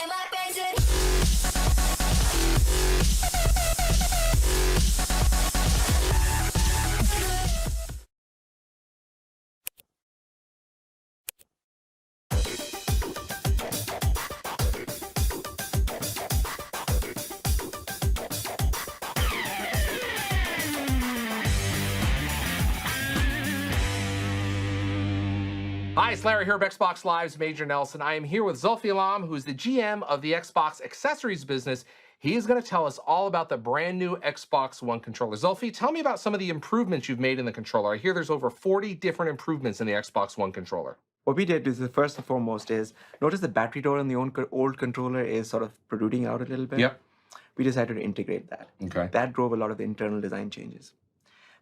in my basement. Hi, it's Larry here of Xbox Live's Major Nelson. I am here with Zulfi Alam, who's the GM of the Xbox accessories business. He is going to tell us all about the brand new Xbox One controller. Zulfi, tell me about some of the improvements you've made in the controller. I hear there's over 40 different improvements in the Xbox One controller. What we did is, first and foremost, is notice the battery door on the old controller is sort of protruding out a little bit. Yep. We decided to integrate that. Okay. That drove a lot of the internal design changes.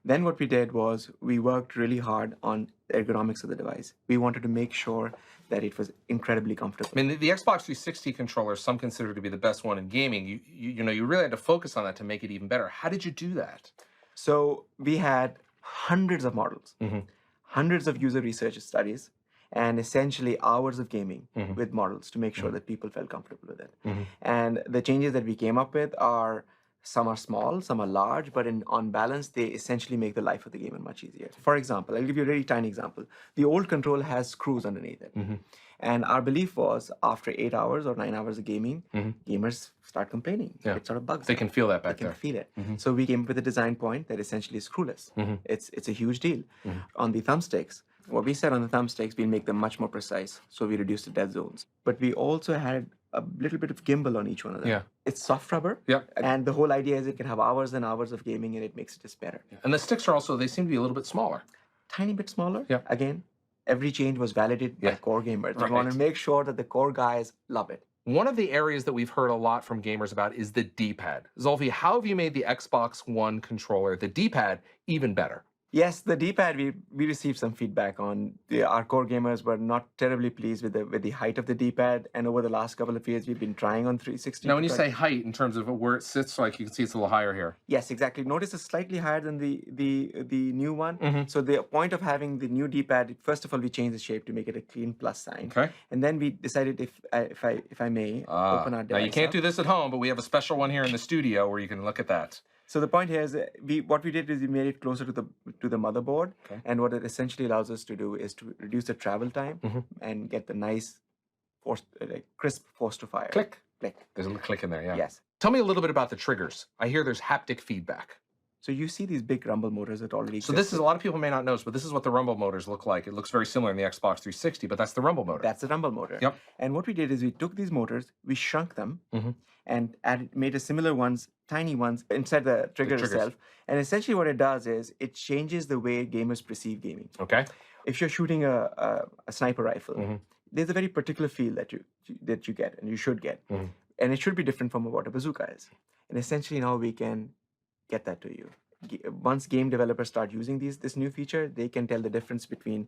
Then what we did was we worked really hard on the ergonomics of the device. We wanted to make sure that it was incredibly comfortable. I mean, the Xbox 360 controller, some consider to be the best one in gaming. You really had to focus on that to make it even better. How did you do that? So we had hundreds of models, hundreds of user research studies, and essentially hours of gaming with models to make sure that people felt comfortable with it. And the changes that we came up with are, some are small, some are large, but on balance, they essentially make the life of the gamer much easier. For example, I'll give you a really tiny example. The old control has screws underneath it. And our belief was after 8 hours or 9 hours of gaming, gamers start complaining. Yeah. It sort of bugs They them. can feel that back They there. can feel it. So we came up with a design point that essentially is screwless. It's a huge deal. On the thumbsticks, what we said on the thumbsticks, we'll make them much more precise. So we reduced the dead zones. But we also had a little bit of gimbal on each one of them. Yeah. It's soft rubber. Yep. And the whole idea is it can have hours and hours of gaming and it makes it just better. And the sticks are also, they seem to be a little bit smaller. Tiny bit smaller. Yeah. Again, every change was validated by core gamers. Right. We want to make sure that the core guys love it. One of the areas that we've heard a lot from gamers about is the D-pad. Zulfi, how have you made the Xbox One controller, the D-pad, even better? Yes, the D-pad, we received some feedback on. Our core gamers were not terribly pleased with the height of the D-pad, and over the last couple of years, we've been trying on 360. Now, when you say height, in terms of where it sits, like you can see it's a little higher here. Yes, exactly. Notice it's slightly higher than the new one. So the point of having the new D-pad, first of all, we changed the shape to make it a clean plus sign. Okay. And then we decided, if I may, open our device. Now, you can't up. do this at home, but we have a special one here in the studio where you can look at that. So the point here is, what we did is we made it closer to the motherboard, Okay. and what it essentially allows us to do is to reduce the travel time and get the nice, crisp force to fire. Click. Click. There's a little click in there, yeah. Yes. Tell me a little bit about the triggers. I hear there's haptic feedback. So you see these big rumble motors that already So exist. this is, a lot of people may not notice, but this is what the rumble motors look like. It looks very similar in the Xbox 360, but that's the rumble motor. That's the rumble motor. Yep. And what we did is we took these motors, we shrunk them, and made a similar ones, tiny ones, inside the trigger triggers. itself. And essentially what it does is it changes the way gamers perceive gaming. Okay. If you're shooting a sniper rifle, there's a very particular feel that you get and you should get. And it should be different from what a bazooka is. And essentially now we can get that to you. Once game developers start using this new feature, they can tell the difference between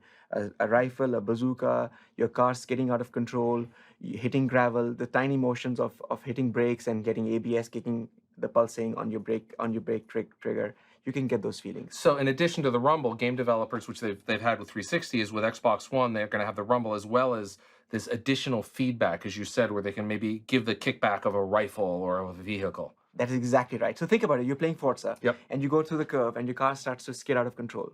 a rifle, a bazooka, your car skidding out of control, hitting gravel, the tiny motions of hitting brakes and getting ABS kicking the pulsing on your brake trigger. You can get those feelings. So in addition to the rumble, game developers, which they've had with 360, is with Xbox One, they're going to have the rumble as well as this additional feedback, as you said, where they can maybe give the kickback of a rifle or of a vehicle. That is exactly right. So think about it. You're playing Forza, Yep. and you go through the curve, and your car starts to skid out of control.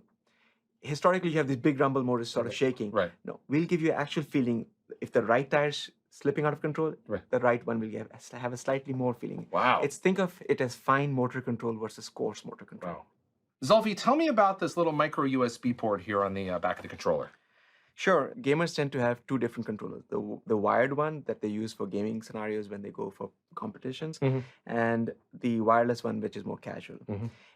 Historically, you have these big rumble motors sort of shaking. Right. No, we'll give you an actual feeling. If the right tire's slipping out of control, the right one will have a slightly more feeling. Wow. Think of it as fine motor control versus coarse motor control. Wow. Zulfi, tell me about this little micro USB port here on the back of the controller. Sure, gamers tend to have two different controllers. The wired one that they use for gaming scenarios when they go for competitions, and the wireless one, which is more casual.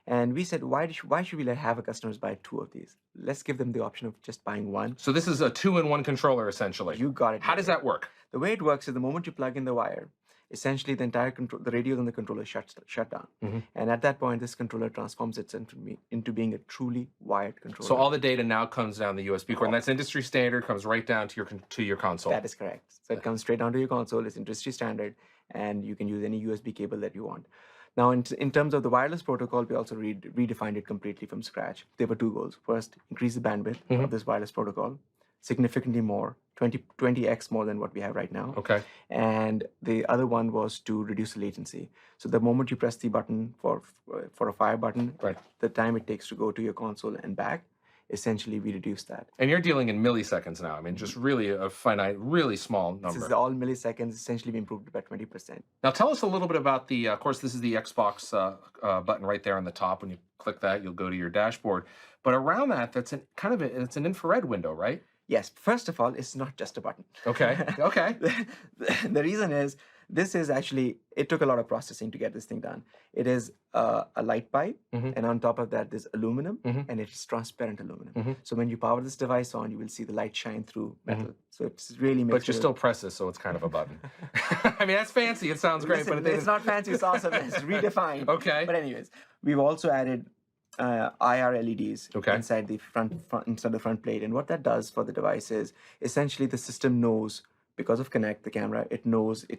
And we said, why should we have our customers buy two of these? Let's give them the option of just buying one. So this is a 2-in-1 controller, essentially. You got it. How does that work? The way it works is the moment you plug in the wire, essentially the entire the radios on the controller shut down. And at that point, this controller transforms itself into being a truly wired controller. So all the data now comes down the USB cord, and that's industry standard, comes right down to your console. That is correct. So it comes straight down to your console. It's industry standard, and you can use any USB cable that you want. Now, in terms of the wireless protocol, we also redefined it completely from scratch. There were two goals. First, increase the bandwidth of this wireless protocol. significantly more, 20x more than what we have right now. Okay. And the other one was to reduce the latency. So the moment you press the button for a fire button, Right. the time it takes to go to your console and back, essentially we reduce that. And you're dealing in milliseconds now. I mean, just really a finite, really small This number. is all milliseconds. Essentially, we improved it by 20%. Now, tell us a little bit about the. Of course, this is the Xbox button right there on the top. When you click that, you'll go to your dashboard. But around that, that's it's an infrared window, right? Yes. First of all, it's not just a button. Okay. Okay. The reason is this is actually, it took a lot of processing to get this thing done. It is a light pipe, and on top of that, there's aluminum, and it's transparent aluminum. So when you power this device on, you will see the light shine through metal. So it's really makes But you it still press this, so it's kind of a button. I mean, that's fancy. It sounds great, Listen, but it's not fancy. It's awesome. It's redefined. Okay. But anyways, we've also added IR LEDs Okay. inside the front plate, and what that does for the device is essentially the system knows, because of Connect, the camera, it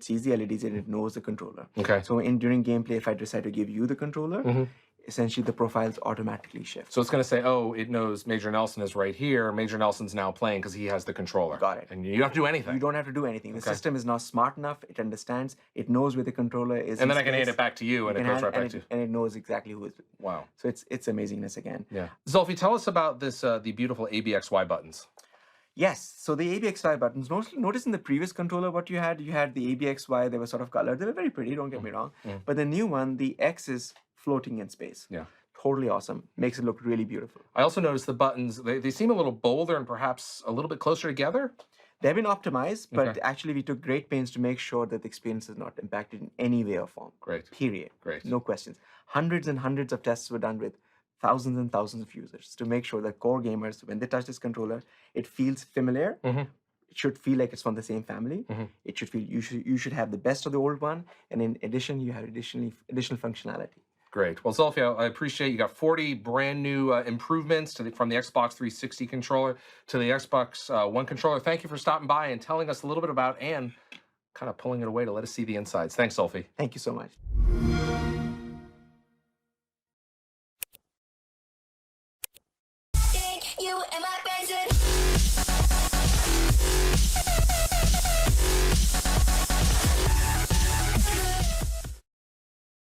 sees the LEDs and it knows the controller. Okay. So during gameplay, if I decide to give you the controller, essentially the profiles automatically shift. So it's going to say, oh, it knows Major Nelson is right here. Major Nelson's now playing because he has the controller. Got it. And you don't have to do anything. You don't have to do anything. The Okay. system is now smart enough. It understands. It knows where the controller is. And in then I can hand space. it back to you, and it can goes hand- right back to you. and it knows exactly who is. Wow. So it's amazingness again. Yeah. Zulfi, tell us about this, the beautiful ABXY buttons. Yes, so the ABXY buttons, notice in the previous controller what you had the ABXY, they were sort of colored. They were very pretty, don't get me wrong. But the new one, the X is floating in space. Yeah. Totally awesome. Makes it look really beautiful. I also noticed the buttons, they seem a little bolder and perhaps a little bit closer together. They've been optimized, but Okay. actually we took great pains to make sure that the experience is not impacted in any way or form. Great. Period. Great. No questions. Hundreds and hundreds of tests were done with thousands and thousands of users to make sure that core gamers, when they touch this controller, it feels familiar. It should feel like it's from the same family. It should feel you should have the best of the old one, and in addition, you have additional functionality. Great. Well, Zulfi, I appreciate you got 40 brand new improvements from the Xbox 360 controller to the Xbox One controller. Thank you for stopping by and telling us a little bit about and kind of pulling it away to let us see the insides. Thanks, Zulfi. Thank you so much. You and my present.